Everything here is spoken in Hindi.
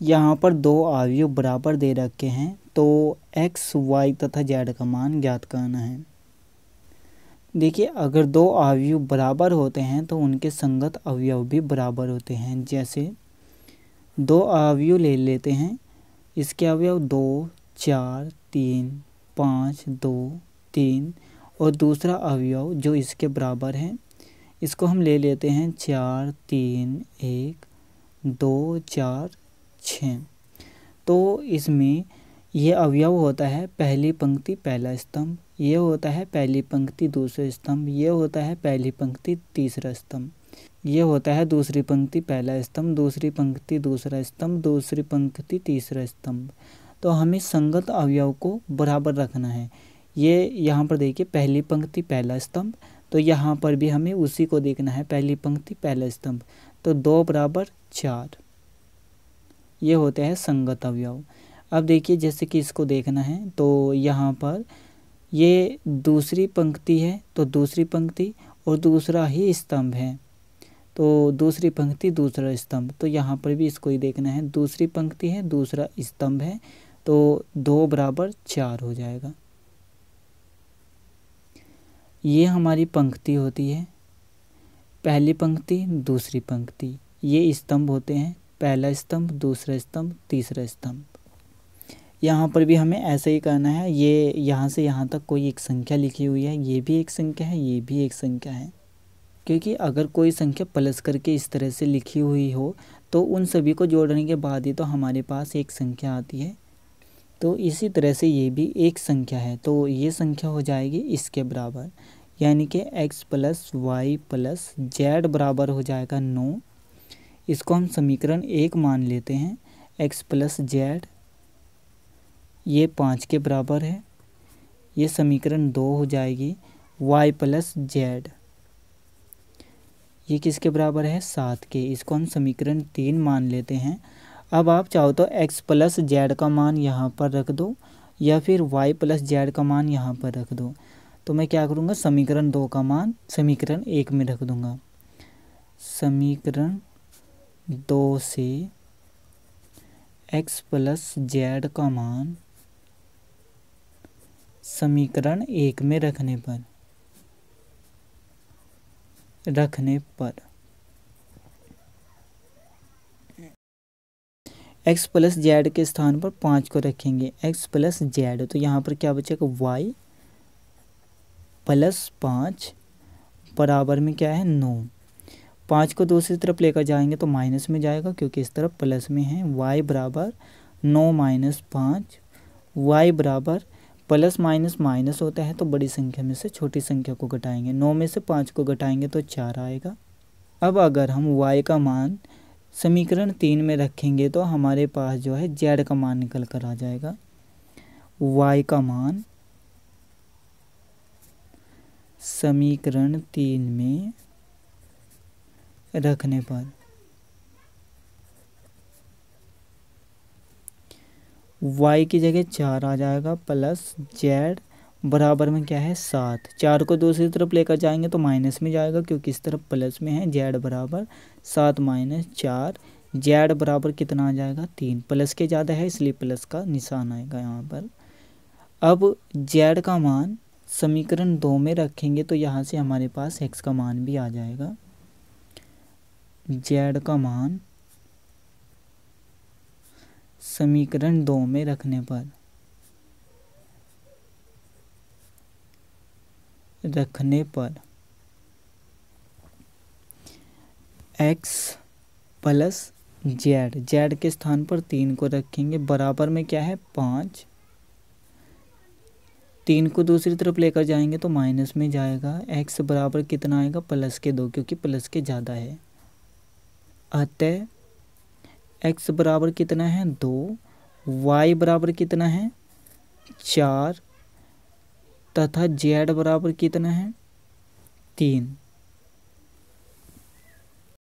यहाँ पर दो अवयव बराबर दे रखे हैं, तो x, y तथा z का मान ज्ञात करना है। देखिए, अगर दो अवयव बराबर होते हैं तो उनके संगत अवयव भी बराबर होते हैं। जैसे दो अवयव ले लेते हैं, इसके अवयव 2, 4, 3, 5, 2, 3 और दूसरा अवयव जो इसके बराबर है इसको हम ले लेते हैं 4, 3, 1, 2, 4, 6। तो इसमें ये अवयव होता है पहली पंक्ति पहला स्तंभ, ये होता है पहली पंक्ति दूसरा स्तंभ, ये होता है पहली पंक्ति तीसरा स्तंभ, ये होता है दूसरी पंक्ति पहला स्तंभ, दूसरी पंक्ति दूसरा स्तंभ, दूसरी पंक्ति तीसरा स्तंभ। तो हमें संगत अवयव को बराबर रखना है। ये यहाँ पर देखिए पहली पंक्ति पहला स्तंभ, तो यहाँ पर भी हमें उसी को देखना है, पहली पंक्ति पहला स्तंभ। तो 2 बराबर 4, ये होते हैं संगत अवयव। अब देखिए जैसे कि इसको देखना है, तो यहाँ पर ये दूसरी पंक्ति है, तो दूसरी पंक्ति और दूसरा ही स्तंभ है, तो दूसरी पंक्ति दूसरा स्तंभ। तो यहाँ पर भी इसको ही देखना है, दूसरी पंक्ति है दूसरा स्तंभ है, तो 2 बराबर 4 हो जाएगा। ये हमारी पंक्ति होती है, पहली पंक्ति दूसरी पंक्ति, ये स्तंभ होते हैं, पहला स्तंभ दूसरा स्तंभ तीसरा स्तंभ। यहाँ पर भी हमें ऐसे ही करना है। ये यहाँ से यहाँ तक कोई एक संख्या लिखी हुई है, ये भी एक संख्या है, ये भी एक संख्या है, क्योंकि अगर कोई संख्या प्लस करके इस तरह से लिखी हुई हो तो उन सभी को जोड़ने के बाद ही तो हमारे पास एक संख्या आती है। तो इसी तरह से ये भी एक संख्या है, तो ये संख्या हो जाएगी इसके बराबर, यानी कि x + y + z बराबर हो जाएगा 9। इसको हम समीकरण 1 मान लेते हैं। x + z ये 5 के बराबर है, ये समीकरण 2 हो जाएगी। y + z ये किसके बराबर है, 7 के, इसको हम समीकरण 3 मान लेते हैं। अब आप चाहो तो x + z का मान यहाँ पर रख दो या फिर y + z का मान यहाँ पर रख दो। तो मैं क्या करूँगा, समीकरण 2 का मान समीकरण 1 में रख दूँगा। समीकरण 2 से x + z का मान समीकरण 1 में रखने पर x + z के स्थान पर 5 को रखेंगे, x + z, तो यहाँ पर क्या बचेगा, y + 5 बराबर में क्या है, 9। 5 को दूसरी तरफ लेकर जाएंगे तो माइनस में जाएगा, क्योंकि इस तरफ प्लस में है। y बराबर 9 - 5, y बराबर प्लस माइनस माइनस होता है, तो बड़ी संख्या में से छोटी संख्या को घटाएंगे। 9 में से 5 को घटाएंगे तो 4 आएगा। अब अगर हम y का मान समीकरण 3 में रखेंगे तो हमारे पास जो है z का मान निकल कर आ जाएगा। y का मान समीकरण 3 में रखने पर y की जगह 4 आ जाएगा, प्लस z बराबर में क्या है, 7। 4 को दूसरी तरफ लेकर जाएंगे तो माइनस में जाएगा, क्योंकि इस तरफ प्लस में है। z बराबर 7 - 4, z बराबर कितना आ जाएगा, 3। प्लस के ज़्यादा है इसलिए प्लस का निशान आएगा यहाँ पर। अब z का मान समीकरण 2 में रखेंगे तो यहाँ से हमारे पास x का मान भी आ जाएगा। z का मान समीकरण 2 में रखने पर x + z के स्थान पर 3 को रखेंगे, बराबर में क्या है, 5। 3 को दूसरी तरफ लेकर जाएंगे तो माइनस में जाएगा। x बराबर कितना आएगा, +2, क्योंकि प्लस के ज़्यादा है। अतः x बराबर कितना है, 2, y बराबर कितना है, 4 तथा z बराबर कितना है, 3।